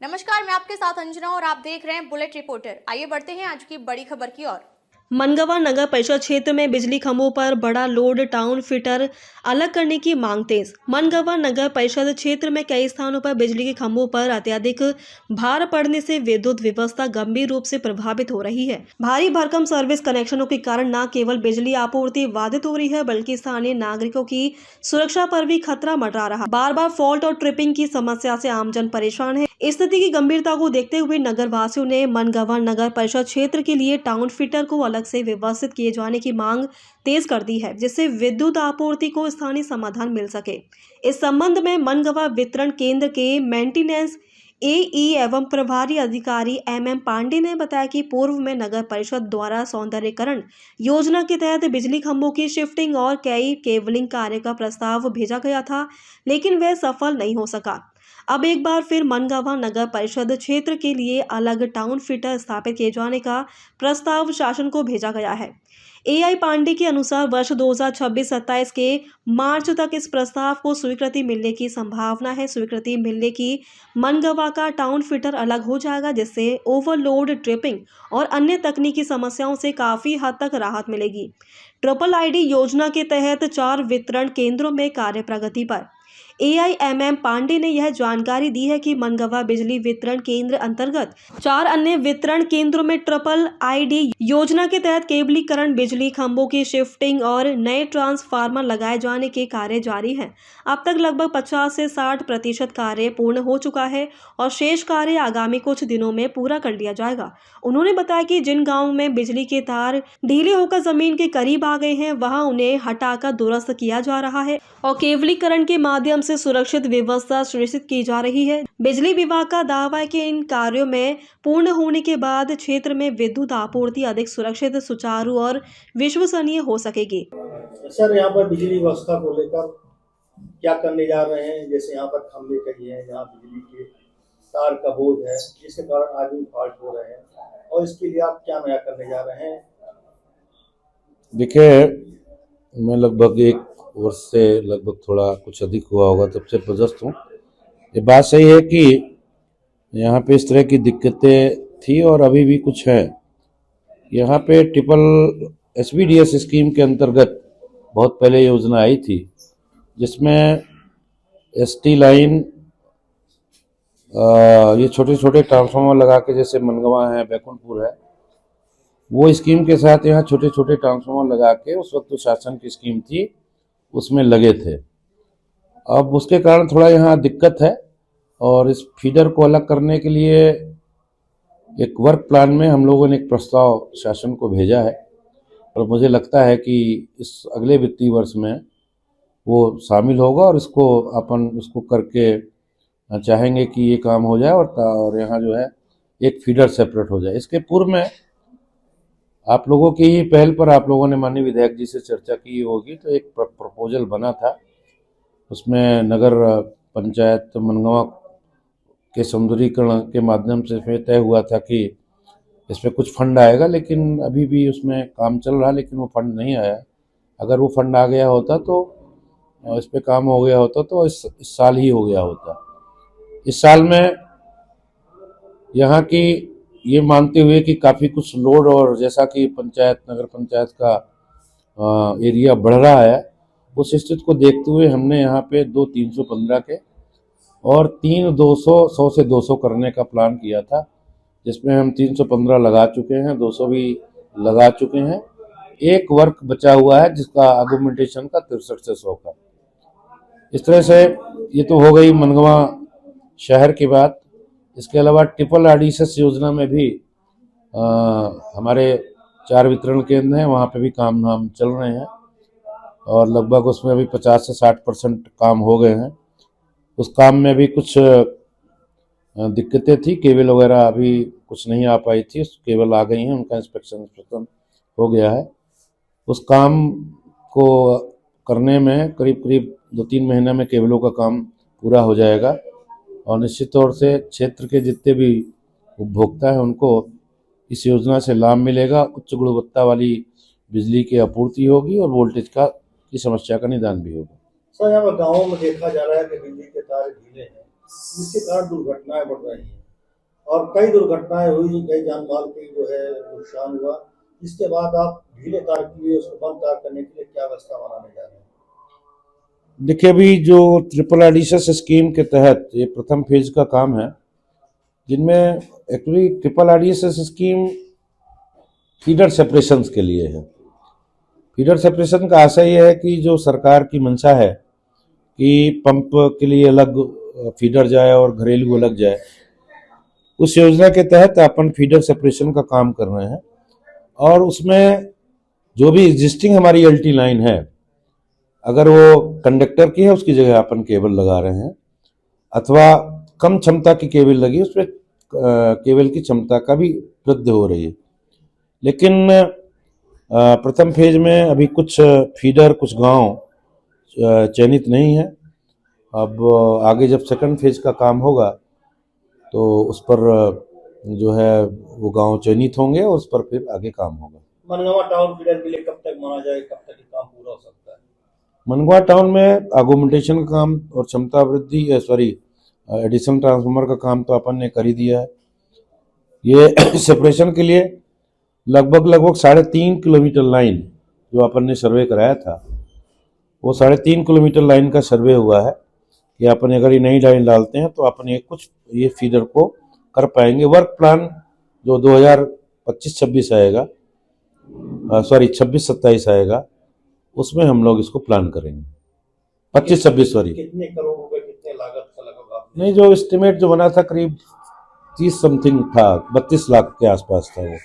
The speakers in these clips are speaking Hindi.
नमस्कार, मैं आपके साथ अंजना और आप देख रहे हैं बुलेट रिपोर्टर। आइए बढ़ते हैं आज की बड़ी खबर की ओर। मनगवा नगर परिषद क्षेत्र में बिजली खंभों पर बड़ा लोड टाउन फिटर अलग करने की मांग तेज। मनगवा नगर परिषद क्षेत्र में कई स्थानों पर बिजली के खंभों पर अत्यधिक भार पड़ने से विद्युत व्यवस्था गंभीर रूप से प्रभावित हो रही है। भारी भरकम सर्विस कनेक्शनों के कारण न केवल बिजली आपूर्ति बाधित हो रही है, बल्कि स्थानीय नागरिकों की सुरक्षा पर भी खतरा मंडरा रहा। बार बार फॉल्ट और ट्रिपिंग की समस्या से आमजन परेशान है। स्थिति की गंभीरता को देखते हुए नगर वासियों ने मनगवा नगर परिषद क्षेत्र के लिए टाउन फिटर को अलग से व्यवस्थित किए जाने की मांग तेज कर दी है, जिससे विद्युत आपूर्ति को स्थानीय समाधान मिल सके। इस संबंध में मनगवा वितरण केंद्र के मेंटेनेंस एई एवं प्रभारी अधिकारी एम पांडे ने बताया कि पूर्व में नगर परिषद द्वारा सौंदर्यीकरण योजना के तहत बिजली खंभों की शिफ्टिंग और कई केबलिंग कार्य का प्रस्ताव भेजा गया था, लेकिन वह सफल नहीं हो सका। अब एक बार फिर मनगवा नगर परिषद क्षेत्र के लिए अलग टाउन फिटर स्थापित किए जाने का प्रस्ताव शासन को भेजा गया है। एआई पांडे के अनुसार वर्ष 2026-27 के मार्च तक इस प्रस्ताव को स्वीकृति मिलने की संभावना है। स्वीकृति मिलने की मनगवा का टाउन फिटर अलग हो जाएगा, जिससे ओवरलोड, ट्रिपिंग और अन्य तकनीकी समस्याओं से काफी हद तक राहत मिलेगी। ट्रिपल आईडी योजना के तहत 4 वितरण केंद्रों में कार्य प्रगति पर एआईएमएम पांडे ने यह जानकारी दी है कि मनगवा बिजली वितरण केंद्र अंतर्गत 4 अन्य वितरण केंद्रों में ट्रिपल आईडी योजना के तहत केबलीकरण, बिजली खंभों की शिफ्टिंग और नए ट्रांसफार्मर लगाए जाने के कार्य जारी हैं। अब तक लगभग 50 से 60% कार्य पूर्ण हो चुका है और शेष कार्य आगामी कुछ दिनों में पूरा कर लिया जाएगा। उन्होंने बताया कि जिन गाँवों में बिजली के तार ढीले होकर जमीन के करीब आ गए हैं, वहां उन्हें हटाकर दुरुस्त किया जा रहा है और केबलीकरण के माध्यम से सुरक्षित व्यवस्था सुनिश्चित की जा रही है। बिजली विभाग का दावा है कि इन कार्यों में पूर्ण होने के बाद क्षेत्र में विद्युत आपूर्ति अधिक सुरक्षित, सुचारू और विश्वसनीय हो सकेगी। सर, यहाँ पर बिजली व्यवस्था को लेकर क्या करने जा रहे हैं? जैसे यहाँ पर खंभे कही है, यहाँ बिजली के तार का बोझ है, जिसके कारण आदमी फॉल्ट हो रहे हैं, और इसके लिए आप क्या नया करने जा रहे हैं? देखिए, मैं लगभग 1 वर्ष से लगभग थोड़ा कुछ अधिक हुआ होगा तब से प्रदस्त हूँ। ये बात सही है कि यहाँ पे इस तरह की दिक्कतें थी और अभी भी कुछ है। यहाँ पे ट्रिपल SVDS स्कीम के अंतर्गत बहुत पहले योजना आई थी, जिसमें ST लाइन ये छोटे छोटे ट्रांसफार्मर लगा के, जैसे मनगवा है, बैकुंठपुर है, वो स्कीम के साथ यहाँ छोटे छोटे ट्रांसफार्मर लगा के, उस वक्त तो शासन की स्कीम थी, उसमें लगे थे। अब उसके कारण थोड़ा यहाँ दिक्कत है और इस फीडर को अलग करने के लिए एक वर्क प्लान में हम लोगों ने एक प्रस्ताव शासन को भेजा है और मुझे लगता है कि इस अगले वित्तीय वर्ष में वो शामिल होगा और इसको करके चाहेंगे कि ये काम हो जाए और यहाँ जो है एक फीडर सेपरेट हो जाए। इसके पूर्व में आप लोगों की ही पहल पर आप लोगों ने माननीय विधायक जी से चर्चा की होगी, तो एक प्रपोजल बना था। उसमें नगर पंचायत मनगवा के सौंदर्यीकरण के माध्यम से तय हुआ था कि इसमें कुछ फंड आएगा, लेकिन अभी भी उसमें काम चल रहा है, लेकिन वो फंड नहीं आया। अगर वो फंड आ गया होता तो इस पे काम हो गया होता तो इस साल ही हो गया होता। इस साल में यहाँ की ये मानते हुए कि काफ़ी कुछ लोड, और जैसा कि नगर पंचायत का एरिया बढ़ रहा है, उस स्थिति को देखते हुए हमने यहाँ पे 2 315 के और 3 200 100 से 200 करने का प्लान किया था, जिसमें हम 315 लगा चुके हैं, 200 भी लगा चुके हैं। एक वर्क बचा हुआ है जिसका आर्गुमेंटेशन का 63 से 100 का। इस तरह से ये तो हो गई मनगवा शहर की बात। इसके अलावा ट्रिपल RDSS योजना में भी हमारे 4 वितरण केंद्र हैं, वहाँ पे भी काम धाम चल रहे हैं और लगभग उसमें भी 50 से 60% काम हो गए हैं। उस काम में भी कुछ दिक्कतें थी, केबल वगैरह अभी कुछ नहीं आ पाई थी, उस केबल आ गई हैं, उनका इंस्पेक्शन हो गया है। उस काम को करने में करीब 2-3 महीने में केबलों का काम पूरा हो जाएगा और निश्चित तौर से क्षेत्र के जितने भी उपभोक्ता हैं उनको इस योजना से लाभ मिलेगा। उच्च गुणवत्ता वाली बिजली की आपूर्ति होगी और वोल्टेज की समस्या का निदान भी होगा। सर, यहाँ पर गाँवों में देखा जा रहा है कि बिजली के तार ढीले हैं, जिसके कारण दुर्घटनाएं बढ़ रही हैं। और कई दुर्घटनाएं हुई, कई जान माल की जो है नुकसान हुआ। इसके बाद आप ढीले तार के लिए, उसको बंद तार करने के लिए क्या व्यवस्था बनाने जा रहे हैं? देखिए, अभी जो ट्रिपल आरडीएसएस स्कीम के तहत ये प्रथम फेज का काम है, जिनमें actually triple RDSS scheme feeder separations के लिए है। फीडर सेपरेशन का आशय यह है कि जो सरकार की मंशा है कि पंप के लिए अलग फीडर जाए और घरेलू अलग जाए, उस योजना के तहत अपन फीडर सेपरेशन का काम कर रहे हैं। और उसमें जो भी एग्जिस्टिंग हमारी एलटी लाइन है, अगर वो कंडक्टर की है उसकी जगह अपन केबल लगा रहे हैं, अथवा कम क्षमता की केबल लगी उसमें केबल की क्षमता का भी वृद्धि हो रही है। लेकिन प्रथम फेज में अभी कुछ फीडर, कुछ गांव चयनित नहीं है। अब आगे जब सेकंड फेज का काम होगा तो उस पर जो है वो गांव चयनित होंगे और उस पर फिर आगे काम होगा। मनगावा टाउन फीडर के लिए कब तक माना जाए, कब तक ये काम पूरा हो सकता है? मनगवा टाउन में आगुमेंटेशन का काम और क्षमता वृद्धि एडिशनल ट्रांसफार्मर का काम तो अपन ने कर ही दिया है। ये सेपरेशन के लिए लगभग 3.5 किलोमीटर लाइन जो अपन ने सर्वे कराया था, वो 3.5 किलोमीटर लाइन का सर्वे हुआ है कि अपन अगर ये नई लाइन डालते हैं तो अपन ये फीडर को कर पाएंगे। वर्क प्लान जो 2025-26 आएगा, 26-27 आएगा, उसमें हम लोग इसको प्लान करेंगे। 25-26 कितने करोड़ रुपए, कितने लागत का लगभग आपने? नहीं, जो एस्टिमेट जो बना था करीब 30 समथिंग था, 32 लाख के आसपास था वो।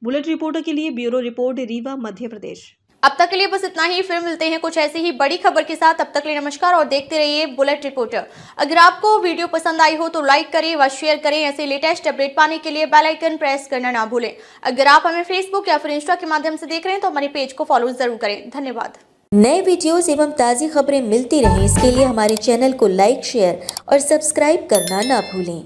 बुलेट रिपोर्टर के लिए ब्यूरो रिपोर्ट, रीवा, मध्य प्रदेश। अब तक के लिए बस इतना ही। फिर मिलते हैं कुछ ऐसी ही बड़ी खबर के साथ। तब तक के लिए नमस्कार और देखते रहिए बुलेट रिपोर्टर। अगर आपको वीडियो पसंद आई हो तो लाइक करें व शेयर करें। ऐसे लेटेस्ट अपडेट पाने के लिए बेल आइकन प्रेस करना ना भूलें। अगर आप हमें फेसबुक या फिर इंस्टा के माध्यम से देख रहे हैं तो हमारे पेज को फॉलो जरूर करें। धन्यवाद। नए वीडियोस एवं ताज़ी खबरें मिलती रहें, इसके लिए हमारे चैनल को लाइक, शेयर और सब्सक्राइब करना ना भूलें।